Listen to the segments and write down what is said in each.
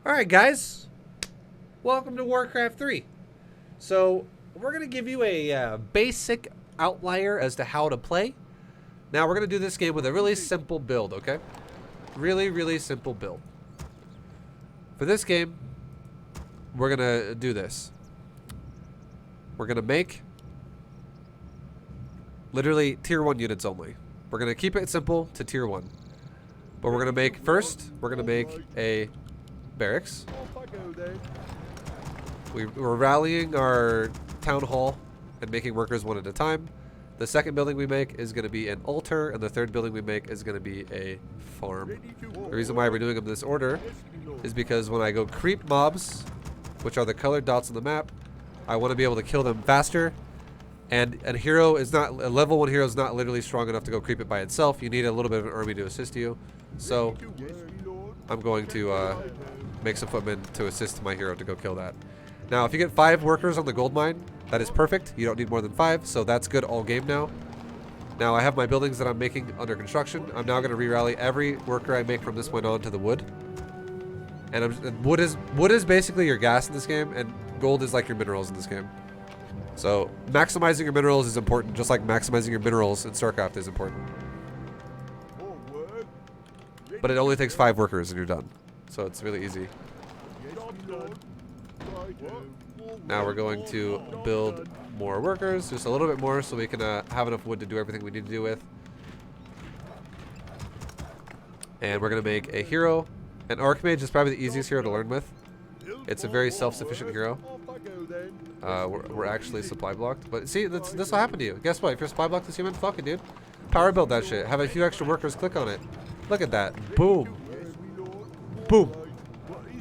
Alright guys, welcome to Warcraft 3. So, we're going to give you a basic outlier as to how to play. Now, we're going to do this game with a really simple build, okay? Really simple build. For this game, we're going to do this. We're going to make literally tier 1 units only. We're going to keep it simple to tier 1. But we're going to make, first, we're going to make a barracks. We're rallying our town hall and making workers one at a time. The second building we make is going to be an altar, and the third building we make is going to be a farm. The reason why we're doing them in this order is because when I go creep mobs, which are the colored dots on the map, I want to be able to kill them faster. And a hero is not, a level 1 hero is not literally strong enough to go creep it by itself. You need a little bit of an army to assist you. So I'm going to make some footmen to assist my hero to go kill that. Now, if you get 5 workers on the gold mine, that is perfect. You don't need more than 5, so that's good all game now. Now, I have my buildings that I'm making under construction. I'm now going to re-rally every worker I make from this point on to the wood. And wood is basically your gas in this game, and gold is like your minerals in this game. So, maximizing your minerals is important, just like maximizing your minerals in StarCraft is important. But it only takes 5 workers and you're done. So it's really easy. Now we're going to build more workers, just a little bit more so we can have enough wood to do everything we need to do with. And we're going to make a hero. An Archmage is probably the easiest hero to learn with. It's a very self-sufficient hero. We're actually supply blocked. But see, this will happen to you. Guess what? If you're supply blocked as human, fuck it, dude. Power build that shit. Have a few extra workers click on it. Look at that. Boom. Boom.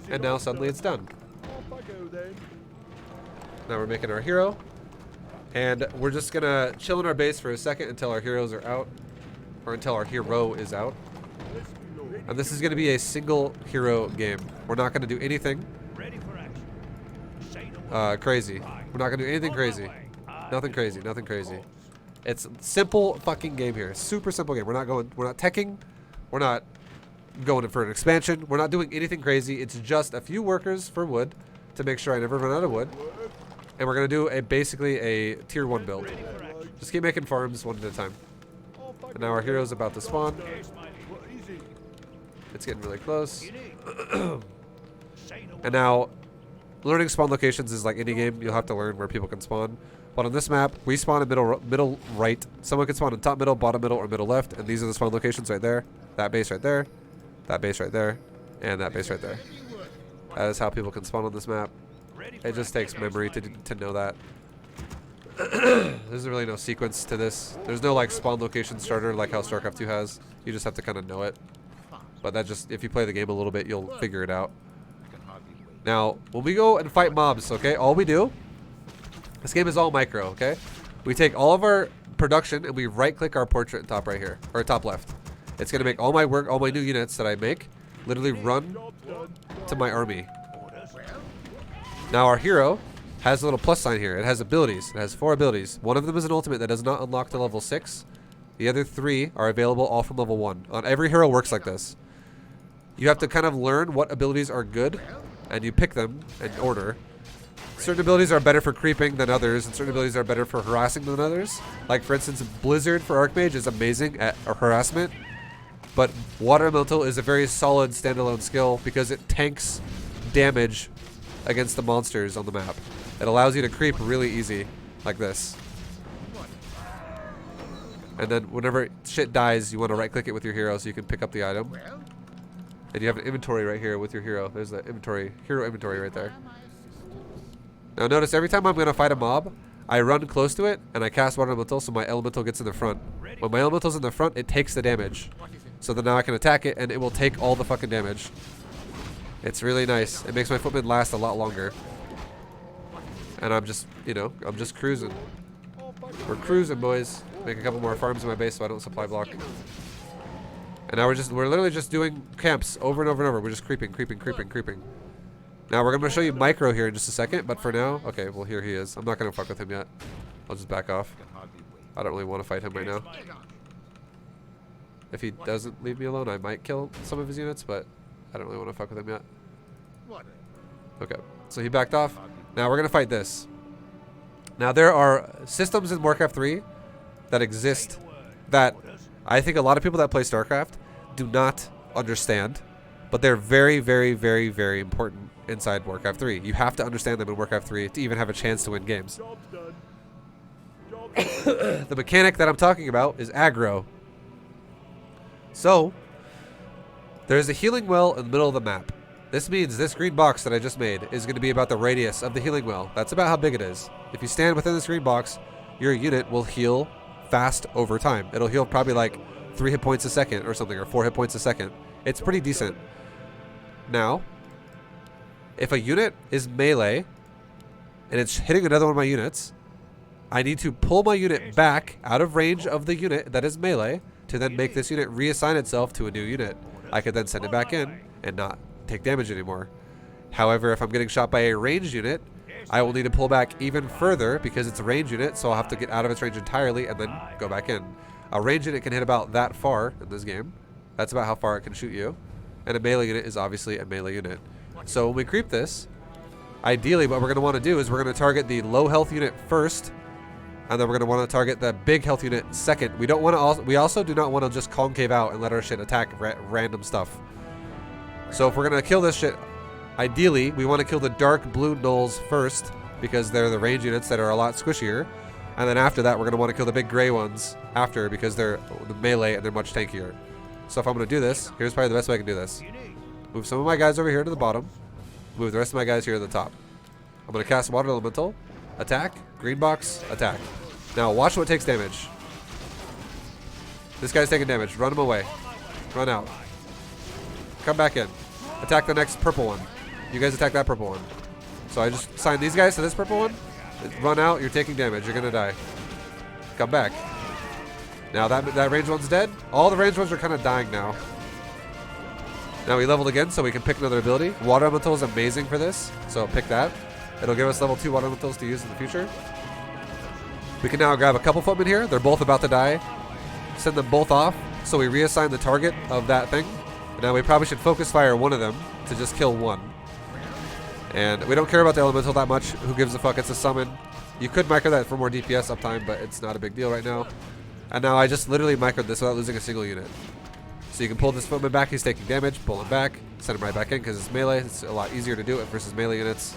And now suddenly it's done. Now we're making our hero. And we're just going to chill in our base for a second until our heroes are out. Or until our hero is out. And this is going to be a single hero game. We're not going to do anything crazy. We're not going to do anything crazy. Nothing crazy. Nothing crazy. It's a simple fucking game here. Super simple game. We're not teching. We're not going for an expansion. We're not doing anything crazy. It's just a few workers for wood to make sure I never run out of wood. And we're going to do basically a tier 1 build. Just keep making farms one at a time. And now our hero's about to spawn. It's getting really close. And now, learning spawn locations is like any game. You'll have to learn where people can spawn. But on this map, we spawn in middle right. Someone can spawn in top middle, bottom middle, or middle left. And these are the spawn locations right there. That base right there. That base right there. And that base right there. That is how people can spawn on this map. It just takes memory to know that. There's really no sequence to this. There's no like spawn location starter like how StarCraft 2 has. You just have to kind of know it. But that just, if you play the game a little bit, you'll figure it out. Now, when we go and fight mobs, okay, all we do, this game is all micro, okay? We take all of our production and we right-click our portrait in top right here, or top left. It's gonna make all my work, all my new units that I make, literally run to my army. Now our hero has a little plus sign here. It has abilities. It has 4 abilities. One of them is an ultimate that does not unlock to level 6. The other 3 are available all from level 1. On every hero works like this. You have to kind of learn what abilities are good, and you pick them in order. Certain abilities are better for creeping than others, and certain abilities are better for harassing than others. Like, for instance, Blizzard for Archmage is amazing at harassment, but Water Elemental is a very solid standalone skill because it tanks damage against the monsters on the map. It allows you to creep really easy, like this. And then whenever shit dies, you want to right-click it with your hero so you can pick up the item. And you have an inventory right here with your hero. There's the inventory, hero inventory right there. Now notice every time I'm going to fight a mob, I run close to it and I cast Water Elemental so my elemental gets in the front. When my elemental's in the front, it takes the damage. So then now I can attack it and it will take all the fucking damage. It's really nice. It makes my footmen last a lot longer. And I'm just, you know, I'm just cruising. We're cruising, boys. Make a couple more farms in my base so I don't supply block. And now we're literally just doing camps over and over and over. We're just creeping. Now we're going to show you micro here in just a second, but for now, okay, well here he is. I'm not going to fuck with him yet. I'll just back off. I don't really want to fight him right now. If he doesn't leave me alone, I might kill some of his units, but I don't really want to fuck with him yet. Okay, so he backed off. Now we're gonna fight this. Now there are systems in Warcraft 3 that exist that I think a lot of people that play StarCraft do not understand, but they're very, very, very, very important inside Warcraft 3. You have to understand them in Warcraft 3 to even have a chance to win games. The mechanic that I'm talking about is aggro. So, there's a healing well in the middle of the map. This means this green box that I just made is going to be about the radius of the healing well. That's about how big it is. If you stand within this green box, your unit will heal fast over time. It'll heal probably like 3 hit points a second or something, or 4 hit points a second. It's pretty decent. Now, if a unit is melee and it's hitting another one of my units, I need to pull my unit back out of range of the unit that is melee to then make this unit reassign itself to a new unit. I could then send it back in and not take damage anymore. However, if I'm getting shot by a ranged unit, I will need to pull back even further because it's a ranged unit, so I'll have to get out of its range entirely and then go back in. A ranged unit can hit about that far in this game. That's about how far it can shoot you. And a melee unit is obviously a melee unit. So when we creep this, ideally what we're going to want to do is we're going to target the low health unit first, and then we're going to want to target the big health unit second. We don't want to. We also do not want to just concave out and let our shit attack random stuff. So if we're going to kill this shit, ideally we want to kill the dark blue gnolls first because they're the range units that are a lot squishier. And then after that we're going to want to kill the big gray ones after because they're the melee and they're much tankier. So if I'm going to do this, here's probably the best way I can do this. Move some of my guys over here to the bottom. Move the rest of my guys here to the top. I'm going to cast Water Elemental. Attack. Green box. Attack. Now watch what takes damage. This guy's taking damage. Run him away. Run out. Come back in. Attack the next purple one. You guys attack that purple one. So I just assign these guys to this purple one. Run out. You're taking damage. You're going to die. Come back. Now that ranged one's dead. All the ranged ones are kind of dying now. Now we leveled again so we can pick another ability. Water Elemental is amazing for this. So pick that. It'll give us level 2 Water Elementals to use in the future. We can now grab a couple footmen here. They're both about to die. Send them both off. So we reassign the target of that thing. Now we probably should focus fire one of them to just kill one. And we don't care about the elemental that much. Who gives a fuck? It's a summon. You could micro that for more DPS uptime, but it's not a big deal right now. And now I just literally microed this without losing a single unit. So you can pull this footman back. He's taking damage. Pull him back. Send him right back in because it's melee. It's a lot easier to do it versus melee units.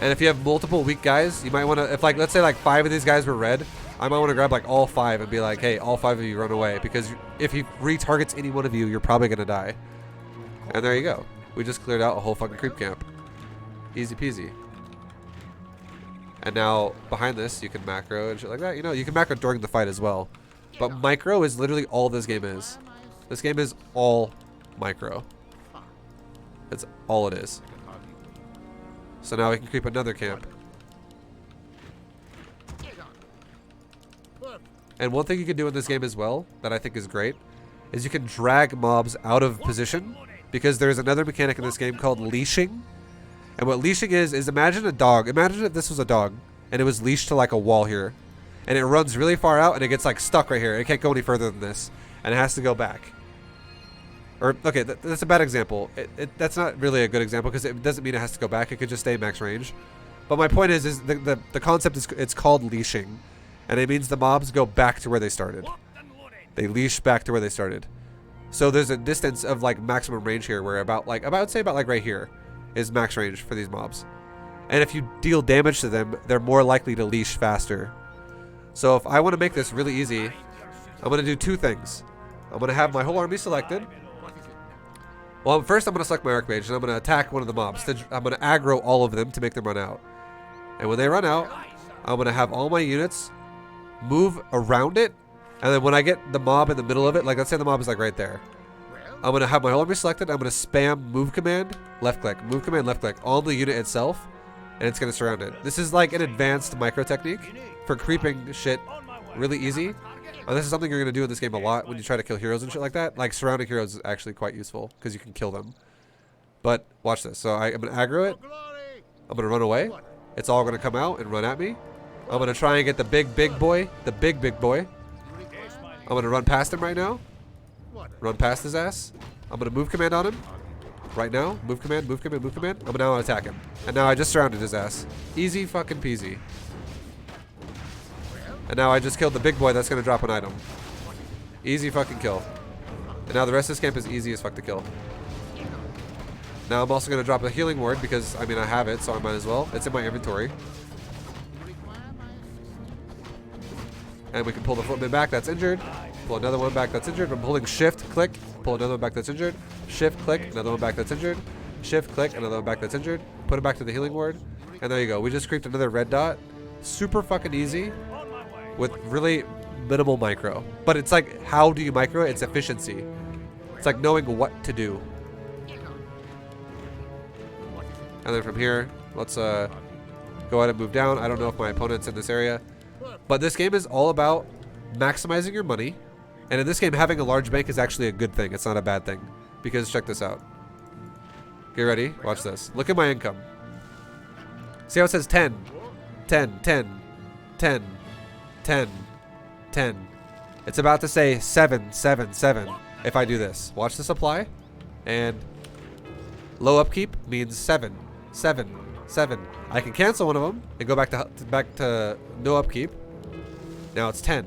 And if you have multiple weak guys, you might want to, if like, let's say like 5 of these guys were red, I might want to grab like all 5 and be like, hey, all 5 of you run away. Because if he retargets any one of you, you're probably going to die. And there you go. We just cleared out a whole fucking creep camp. Easy peasy. And now behind this, you can macro and shit like that. You know, you can macro during the fight as well. But micro is literally all this game is. This game is all micro. That's all it is. So now we can creep another camp. And one thing you can do in this game as well, that I think is great, is you can drag mobs out of position, because there's another mechanic in this game called leashing. And what leashing is imagine a dog. Imagine if this was a dog, and it was leashed to like a wall here. And it runs really far out, and it gets like stuck right here. It can't go any further than this, and it has to go back. Or, okay, that's a bad example. That's not really a good example, because it doesn't mean it has to go back. It could just stay max range. But my point is the concept is, it's called leashing. And it means the mobs go back to where they started. They leash back to where they started. So there's a distance of like maximum range here, where I would say about like right here is max range for these mobs. And if you deal damage to them, they're more likely to leash faster. So if I want to make this really easy, I'm going to do 2 things. I'm going to have my whole army selected. Well, first I'm going to select my Archmage, and I'm going to attack one of the mobs. I'm going to aggro all of them to make them run out. And when they run out, I'm going to have all my units move around it, and then when I get the mob in the middle of it, like let's say the mob is like right there, I'm going to have my whole army selected. I'm going to spam move command, left click, move command, left click on the unit itself, and it's going to surround it. This is like an advanced micro technique for creeping shit really easy. And this is something you're going to do in this game a lot when you try to kill heroes and shit like that. Like surrounding heroes is actually quite useful because you can kill them. But watch this. So I'm going to aggro it. I'm going to run away. It's all going to come out and run at me. I'm going to try and get the big boy. The big boy. I'm going to run past him right now. Run past his ass. I'm going to move command on him. right now. Move command, move command, move command. I'm now attack him. And now I just surrounded his ass. Easy fucking peasy. And now I just killed the big boy that's going to drop an item. Easy fucking kill. And now the rest of this camp is easy as fuck to kill. Now I'm also going to drop a healing ward because, I mean, I have it, so I might as well. It's in my inventory. And we can pull the footman back that's injured. Pull another one back that's injured. I'm holding shift, click. Pull another one back that's injured. Shift, click. Another one back that's injured. Shift, click. Another one back that's injured. Put it back to the healing ward. And there you go. We just creeped another red dot. Super fucking easy. With really minimal micro. But it's like, how do you micro it? It's efficiency. It's like knowing what to do. And then from here, let's go ahead and move down. I don't know if my opponent's in this area. But this game is all about maximizing your money. And in this game, having a large bank is actually a good thing. It's not a bad thing. Because check this out. Get ready. Watch this. Look at my income. See how it says 10, 10, 10, 10, 10, 10. It's about to say 7, 7, 7 if I do this. Watch this apply. And low upkeep means 7, 7, 7. I can cancel one of them and go back to no upkeep. Now it's 10,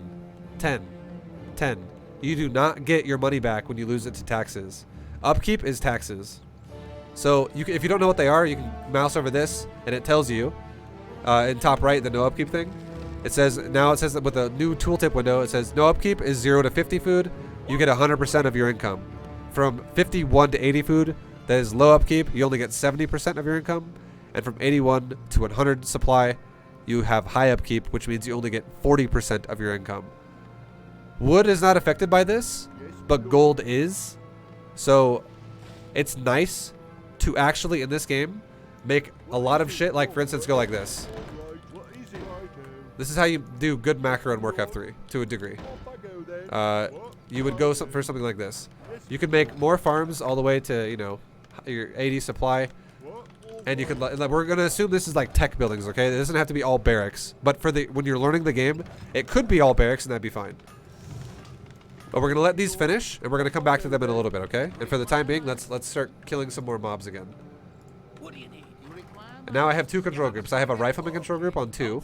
10, 10. You do not get your money back when you lose it to taxes. Upkeep is taxes. So if you don't know what they are, you can mouse over this and it tells you in top right, the no upkeep thing. It says that with a new tooltip window, it says no upkeep is 0 to 50 food. You get 100% of your income. From 51 to 80 food, that is low upkeep. You only get 70% of your income. And from 81 to 100 supply, you have high upkeep, which means you only get 40% of your income. Wood is not affected by this, but gold is. So it's nice to actually, in this game, make a lot of shit. Like, for instance, go like this. This is how you do good macro in Warcraft 3, to a degree. You would go for something like this. You could make more farms all the way to, you know, your 80 supply. And you could, we're going to assume this is like tech buildings, okay? It doesn't have to be all barracks. But for when you're learning the game, it could be all barracks and that'd be fine. But we're going to let these finish, and we're going to come back to them in a little bit, okay? And for the time being, let's start killing some more mobs again. And now I have 2 control groups. I have a rifleman control group on 2,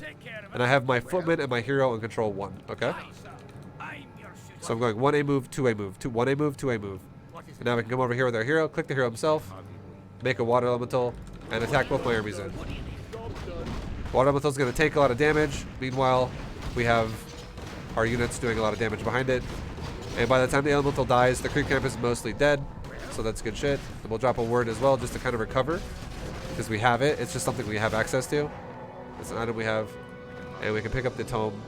and I have my footman and my hero on control 1, okay? So I'm going 1A move, 2A move, 1A move, 2A move. And now we can come over here with our hero, click the hero himself, make a water elemental, and attack both my armies in. Water elemental is going to take a lot of damage. Meanwhile, we have our units doing a lot of damage behind it. And by the time the elemental dies, the creep camp is mostly dead. So that's good shit. And we'll drop a word as well just to kind of recover. Because we have it. It's just something we have access to. It's an item we have. And we can pick up the tome.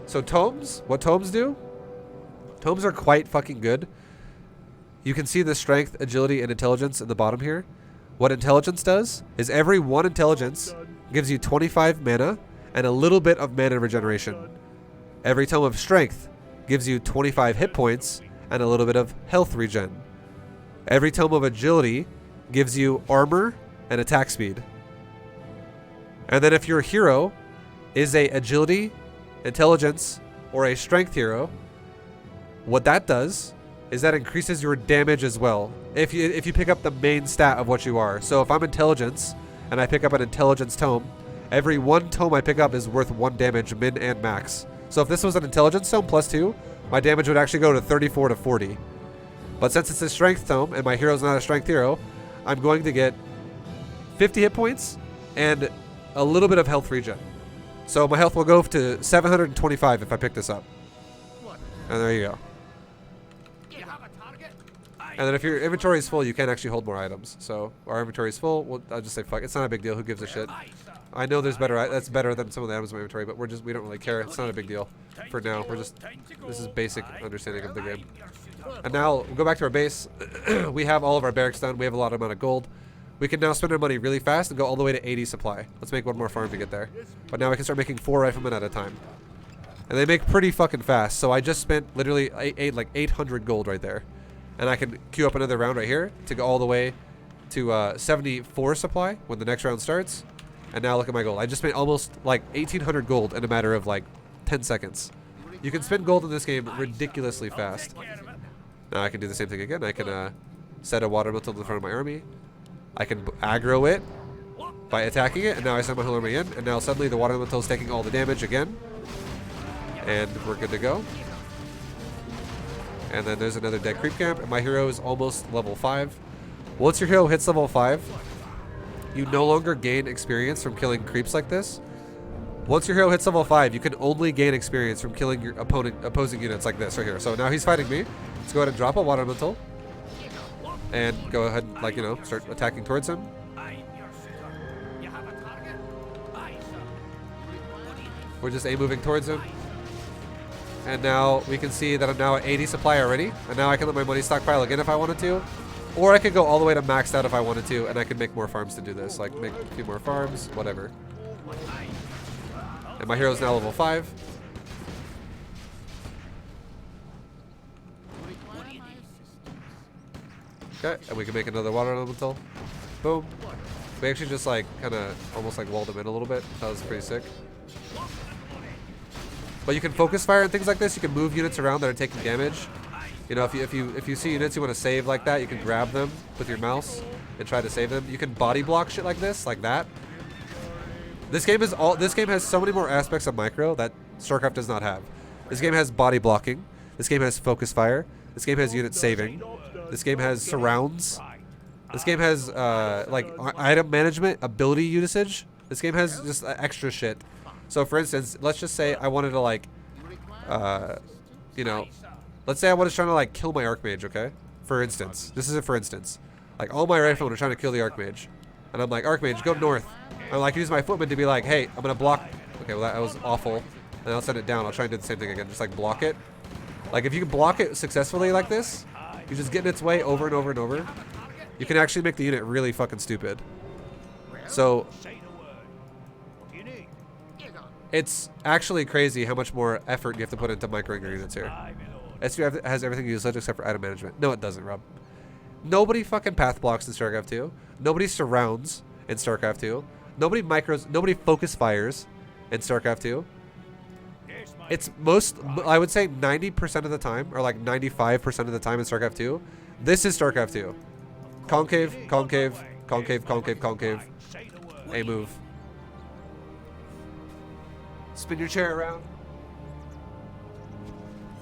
So tomes, what tomes do? Tomes are quite fucking good. You can see the strength, agility, and intelligence in the bottom here. What intelligence does is every 1 intelligence gives you 25 mana and a little bit of mana regeneration. Every tome of strength gives you 25 hit points and a little bit of health regen. Every tome of agility gives you armor and attack speed. And then if your hero is a agility, intelligence, or a strength hero, what that does is that increases your damage as well. If you pick up the main stat of what you are. So if I'm intelligence and I pick up an intelligence tome, every 1 tome I pick up is worth 1 damage, min and max. So if this was an intelligence tome plus 2, my damage would actually go to 34 to 40. But since it's a strength tome and my hero's not a strength hero, I'm going to get 50 hit points and a little bit of health regen. So my health will go to 725 if I pick this up. And there you go. And then if your inventory is full, you can actually hold more items. So our inventory is full. I'll just say fuck. It's not a big deal. Who gives a shit? I know there's better. That's better than some of the items in my inventory, but we don't really care. It's not a big deal for now. This is basic understanding of the game. And now we'll go back to our base. We have all of our barracks done. We have a lot amount of gold. We can now spend our money really fast and go all the way to 80 supply. Let's make 1 more farm to get there. But now we can start making 4 riflemen at a time. And they make pretty fucking fast. So I just spent literally like 800 gold right there. And I can queue up another round right here to go all the way to 74 supply when the next round starts. And now look at my gold. I just spent almost like 1,800 gold in a matter of like 10 seconds. You can spend gold in this game ridiculously fast. Now I can do the same thing again. I can set a water elemental in the front of my army. I can aggro it by attacking it, and now I send my whole army in, and now suddenly the water elemental is taking all the damage again. And we're good to go. And then there's another dead creep camp, and my hero is almost level 5. Once your hero hits level 5, you no longer gain experience from killing creeps like this. Once your hero hits level 5, you can only gain experience from killing your opposing units like this right here. So now he's fighting me. Let's go ahead and drop a water elemental. And go ahead and, like, you know, start attacking towards him. We're just A-moving towards him. And now we can see that I'm now at 80 supply already. And now I can let my money stockpile again if I wanted to. Or I could go all the way to maxed out if I wanted to. And I could make more farms to do this. Like, make a few more farms, whatever. And my hero's now level 5. Okay, and we can make another water elemental. Boom. We actually just, like, kind of almost like walled him in a little bit. That was pretty sick. But you can focus fire and things like this. You can move units around that are taking damage. You know, if you see units you want to save like that, you can grab them with your mouse and try to save them. You can body block shit like this, like that. This game has so many more aspects of micro that StarCraft does not have. This game has body blocking. This game has focus fire. This game has unit saving. This game has surrounds. This game has like item management, ability usage. This game has just extra shit. So for instance, let's just say I wanted to, like, you know, let's say I was trying to, like, kill my Archmage, okay? For instance, this is a for instance. Like, all my riflemen are trying to kill the Archmage. And I'm like, Archmage, go north. I'm like, use my footman to be like, hey, I'm going to block. Okay, well, that was awful. And I'll send it down. I'll try and do the same thing again. Just, like, block it. Like, if you can block it successfully like this, you just get in its way over and over and over. You can actually make the unit really fucking stupid. So it's actually crazy how much more effort you have to put into microing your units here. S2 has everything useless except for item management. No, it doesn't, Rob. Nobody fucking path blocks in StarCraft 2. Nobody surrounds in StarCraft 2. Nobody micros, nobody focus fires in StarCraft 2. It's I would say 90% of the time, or like 95% of the time in StarCraft 2, this is StarCraft 2. Concave, concave, concave, concave, concave. A move. Spin your chair around.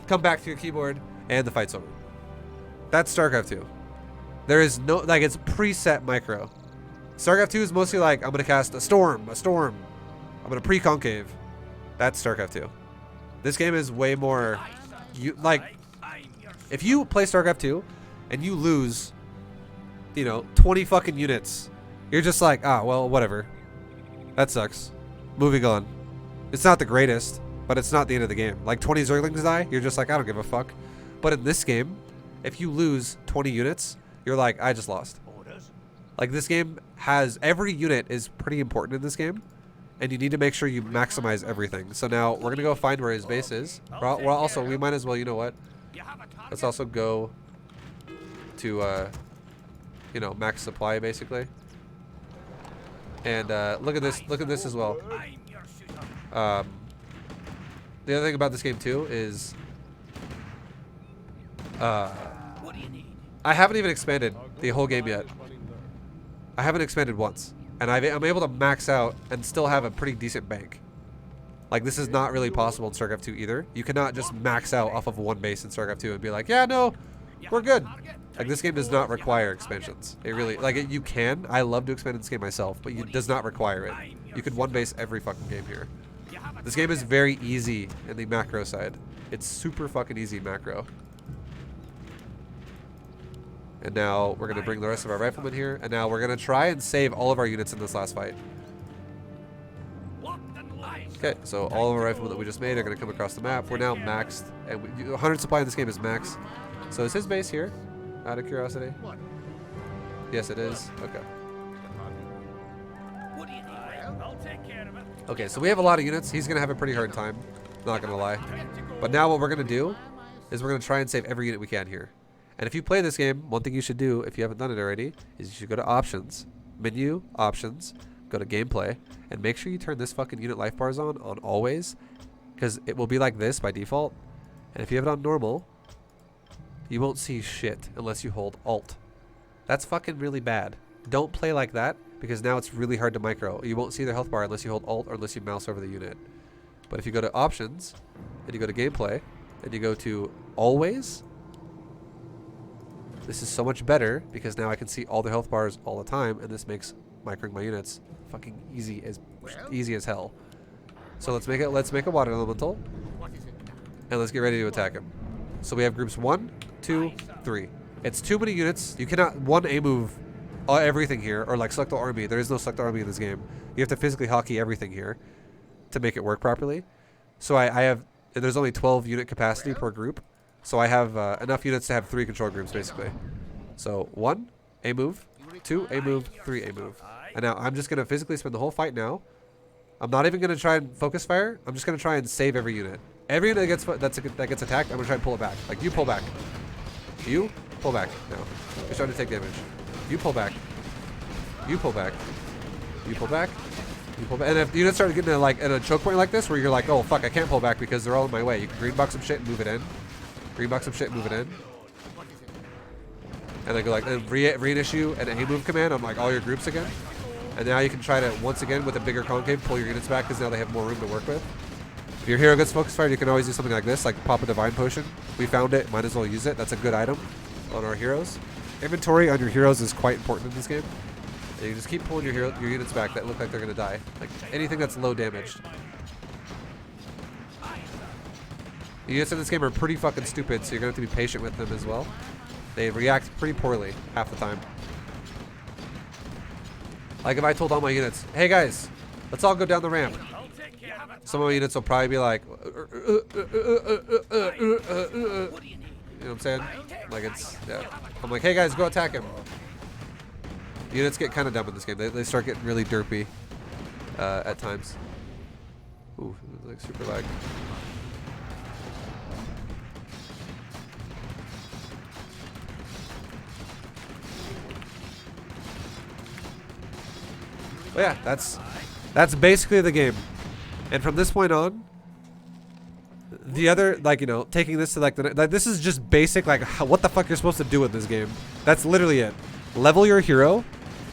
Come back to your keyboard, and the fight's over. That's StarCraft 2. There is no, like, it's preset micro. StarCraft 2 is mostly like, I'm going to cast a storm. I'm going to pre-concave. That's StarCraft 2. This game is way more, if you play StarCraft 2 and you lose, you know, 20 fucking units, you're just like, ah, well, whatever. That sucks. Moving on. It's not the greatest, but it's not the end of the game. Like 20 Zerglings die, you're just like, I don't give a fuck. But in this game, if you lose 20 units, you're like, I just lost. Like, this game has, every unit is pretty important in this game, and you need to make sure you maximize everything. So now we're gonna go find where his base is. Well, also, we might as well, you know what? Let's also go to, you know, max supply basically. And look at this as well. The other thing about this game too is I haven't even expanded the whole game yet. I haven't expanded once, and I'm able to max out and still have a pretty decent bank. Like, this is not really possible in StarCraft 2 either. You cannot just max out off of one base in StarCraft 2 and be like, yeah, no, we're good. Like, this game does not require expansions. It really, like, you can. I love to expand in this game myself, but it does not require it. You can one base every fucking game here. This game is very easy in the macro side. It's super fucking easy macro. And now we're going to bring the rest of our riflemen here. And now we're going to try and save all of our units in this last fight. Okay, so all of our riflemen that we just made are going to come across the map. We're now maxed. And 100 supply in this game is max. So is his base here? Out of curiosity? Yes, it is. Okay. Okay, so we have a lot of units. He's going to have a pretty hard time. Not going to lie. But now what we're going to do is we're going to try and save every unit we can here. And if you play this game, one thing you should do, if you haven't done it already, is you should go to options, menu, options, go to gameplay, and make sure you turn this fucking unit life bars on always, because it will be like this by default. And if you have it on normal, you won't see shit unless you hold Alt. That's fucking really bad. Don't play like that, because now it's really hard to micro. You won't see their health bar unless you hold Alt or unless you mouse over the unit. But if you go to Options, and you go to Gameplay, and you go to Always, this is so much better, because now I can see all the health bars all the time, and this makes microing my units fucking easy as hell. So let's make a water elemental, and let's get ready to attack him. So we have groups 1, 2, 3. It's too many units. You cannot A move everything here, or like select the army. There is no select the army in this game. You have to physically hockey everything here to make it work properly. So I have, and there's only 12 unit capacity per group. So I have enough units to have 3 control groups basically. So 1 A move, 2 A move, 3 A move. And now I'm just gonna physically spend the whole fight now. I'm not even gonna try and focus fire. I'm just gonna try and save every unit. Every unit that gets attacked, I'm gonna try and pull it back. Like, you pull back. You pull back now. You're starting to take damage. You pull back. You pull back. You pull back. You pull back. And if units start getting in a choke point like this, where you're like, oh fuck, I can't pull back because they're all in my way, you can green box some shit and move it in. Green box some shit and move it in. And then go like reissue an A move command on like all your groups again. And now you can try to once again with a bigger concave pull your units back, because now they have more room to work with. If your hero gets focus fired, you can always do something like this, like pop a divine potion. We found it, might as well use it. That's a good item on our heroes. Inventory on your heroes is quite important in this game. And you just keep pulling your units back that look like they're gonna die. Like anything that's low damaged. The units in this game are pretty fucking stupid, so you're gonna have to be patient with them as well. They react pretty poorly half the time. Like if I told all my units, hey guys, let's all go down the ramp. Some of my units will probably be like, you know what I'm saying? Like it's, yeah. I'm like, hey guys, go attack him. Units get kind of dumb in this game. They start getting really derpy at times. Ooh, like super lag. But yeah, that's basically the game. And from this point on, the other, like, you know, taking this to like this is just basic, like what the fuck you're supposed to do in this game. That's literally it. Level your hero.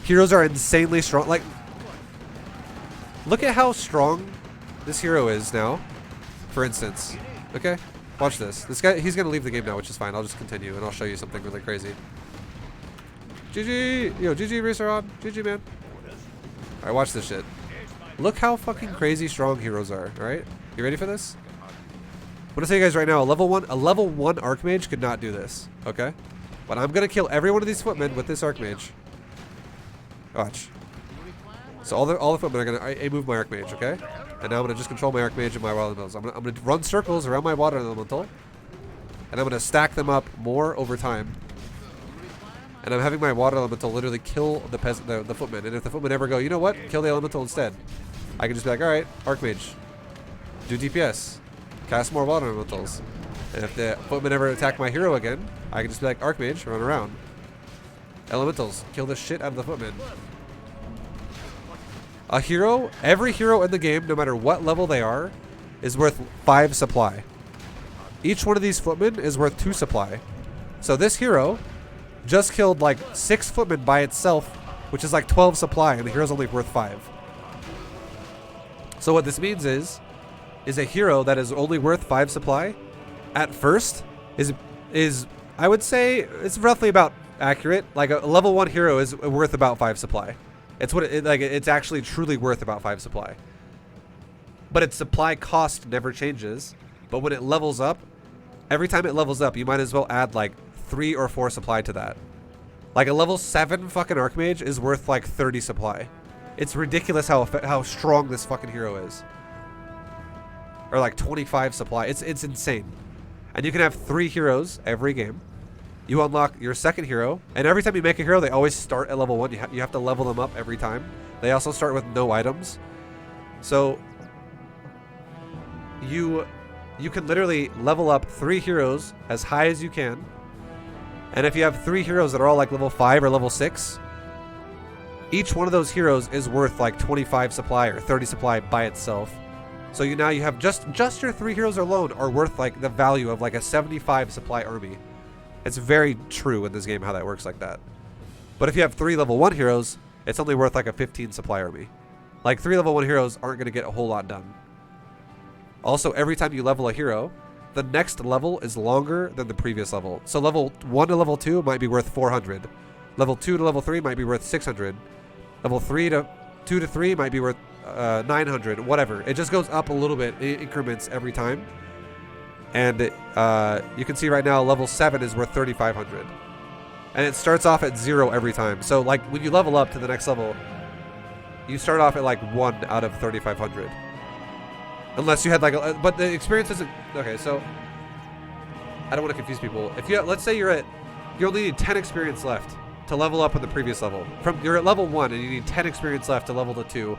Heroes are insanely strong. Like, look at how strong this hero is now, for instance. Okay, watch this. This guy, he's gonna leave the game now, which is fine. I'll just continue and I'll show you something really crazy. GG, yo, GG Racer on, GG man. All right, watch this shit. Look how fucking crazy strong heroes are. All right, you ready for this? I'm gonna tell you guys right now, a level one Archmage could not do this. Okay, but I'm gonna kill every one of these footmen with this Archmage. Watch. So all the footmen are gonna A move my Archmage, okay? And now I'm gonna just control my Archmage and my Water Elementals. I'm gonna run circles around my Water Elemental, and I'm gonna stack them up more over time. And I'm having my Water Elemental literally kill the footmen. And if the footmen ever go, you know what? Kill the Elemental instead. I can just be like, all right, Archmage, do DPS, cast more Water Elementals. And if the footmen ever attack my hero again, I can just be like, Archmage, run around. Elementals, kill the shit out of the footmen. A hero, every hero in the game, no matter what level they are, is worth 5 supply. Each one of these footmen is worth 2 supply. So this hero just killed like 6 footmen by itself, which is like 12 supply, and the hero's only worth 5. So what this means is a hero that is only worth 5 supply at first is I would say it's roughly about accurate. Like a level 1 hero is worth about 5 supply. It's what it's actually truly worth about 5 supply. But its supply cost never changes. But when it levels up, every time it levels up, you might as well add like 3 or 4 supply to that. Like a level 7 fucking Archmage is worth like 30 supply. It's ridiculous how strong this fucking hero is. Or like 25 supply. It's insane. And you can have 3 heroes every game. You unlock your second hero, and every time you make a hero, they always start at level 1. You have to level them up every time. They also start with no items. So you can literally level up 3 heroes as high as you can. And if you have 3 heroes that are all like level 5 or level 6, each one of those heroes is worth like 25 supply or 30 supply by itself. So you have just your 3 heroes alone are worth like the value of like a 75 supply army. It's very true in this game how that works like that. But if you have 3 level 1 heroes, it's only worth like a 15 supply army. Like 3 level 1 heroes aren't going to get a whole lot done. Also, every time you level a hero, the next level is longer than the previous level. So level 1 to level 2 might be worth 400. Level 2 to level 3 might be worth 600. Level 2 to 3 might be worth 900, whatever. It just goes up a little bit in increments every time. And you can see right now level 7 is worth 3,500. And it starts off at 0 every time. So like when you level up to the next level, you start off at like 1 out of 3,500. Unless you had like but the experience isn't okay. So I don't want to confuse people. If you let's say you only need 10 experience left to level up on the previous level. You're at level 1 and you need 10 experience left to level to 2,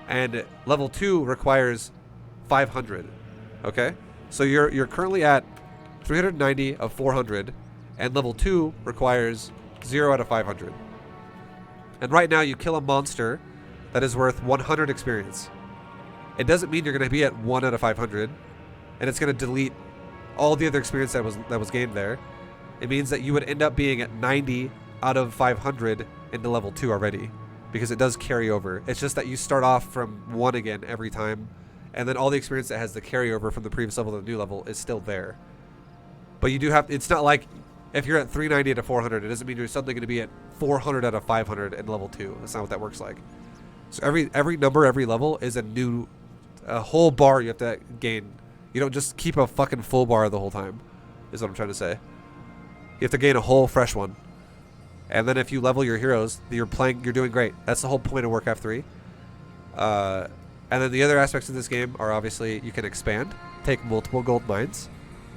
and level 2 requires 500. Okay, so you're currently at 390 of 400, and level 2 requires 0 out of 500. And right now you kill a monster that is worth 100 experience. It doesn't mean you're going to be at 1 out of 500, and it's going to delete all the other experience that was gained there. It means that you would end up being at 90 out of 500 into level 2 already, because it does carry over. It's just that you start off from 1 again every time, and then all the experience that has the carryover from the previous level to the new level is still there. But you do have, it's not like if you're at 390 out of 400, it doesn't mean you're suddenly going to be at 400 out of 500 in level 2. That's not what that works like. So every number, every level is a whole bar you have to gain. You don't just keep a fucking full bar the whole time, is what I'm trying to say. You have to gain a whole fresh one. And then if you level your heroes, you're doing great. That's the whole point of Warcraft 3. And then the other aspects of this game are obviously you can expand, take multiple gold mines,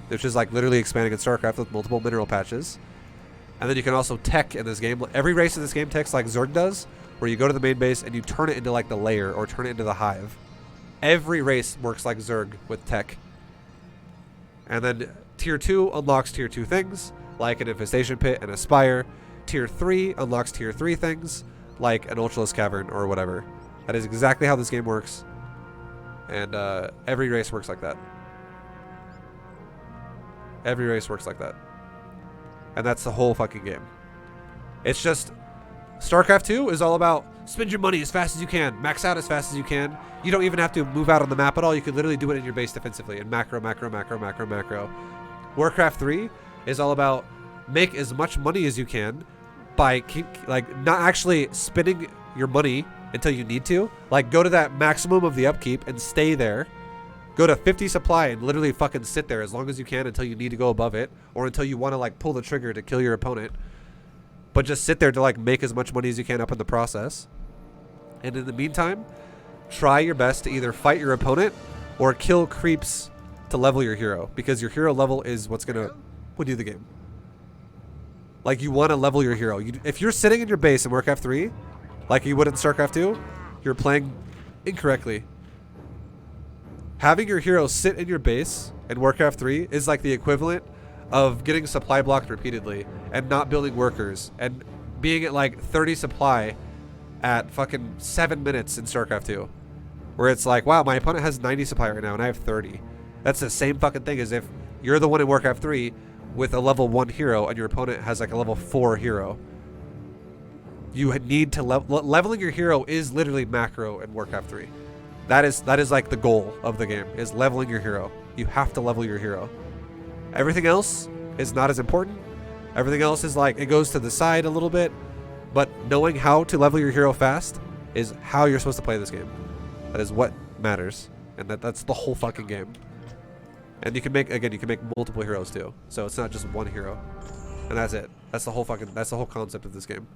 which is like literally expanding in StarCraft with multiple mineral patches. And then you can also tech in this game. Every race in this game techs like Zerg does, where you go to the main base and you turn it into like the lair or turn it into the hive. Every race works like Zerg with tech. And then Tier 2 unlocks Tier 2 things, like an Infestation Pit and a Spire. Tier 3 unlocks Tier 3 things, like an Ultralisk Cavern or whatever. That is exactly how this game works. And every race works like that. Every race works like that. And that's the whole fucking game. It's just, StarCraft 2 is all about spend your money as fast as you can, max out as fast as you can. You don't even have to move out on the map at all. You can literally do it in your base defensively and macro. Warcraft 3 is all about make as much money as you can by not actually spending your money until you need to. Like go to that maximum of the upkeep and stay there. Go to 50 supply and literally fucking sit there as long as you can until you need to go above it, or until you want to like pull the trigger to kill your opponent. But just sit there to like make as much money as you can up in the process. And in the meantime, try your best to either fight your opponent or kill creeps to level your hero, because your hero level is what's gonna win you the game. Like you want to level your hero. If you're sitting in your base in Warcraft 3, like you would in StarCraft 2, you're playing incorrectly. Having your hero sit in your base in Warcraft 3 is like the equivalent of getting supply blocked repeatedly and not building workers and being at like 30 supply at fucking 7 minutes in StarCraft 2. Where it's like, wow, my opponent has 90 supply right now and I have 30. That's the same fucking thing as if you're the one in Warcraft 3 with a level 1 hero and your opponent has like a level 4 hero. You need to leveling your hero is literally macro in Warcraft 3. That is like the goal of the game, is leveling your hero. You have to level your hero. Everything else is not as important. Everything else is like, it goes to the side a little bit, but knowing how to level your hero fast is how you're supposed to play this game. That is what matters, and that's the whole fucking game. And you can make multiple heroes too. So it's not just one hero. And that's it. That's the whole concept of this game.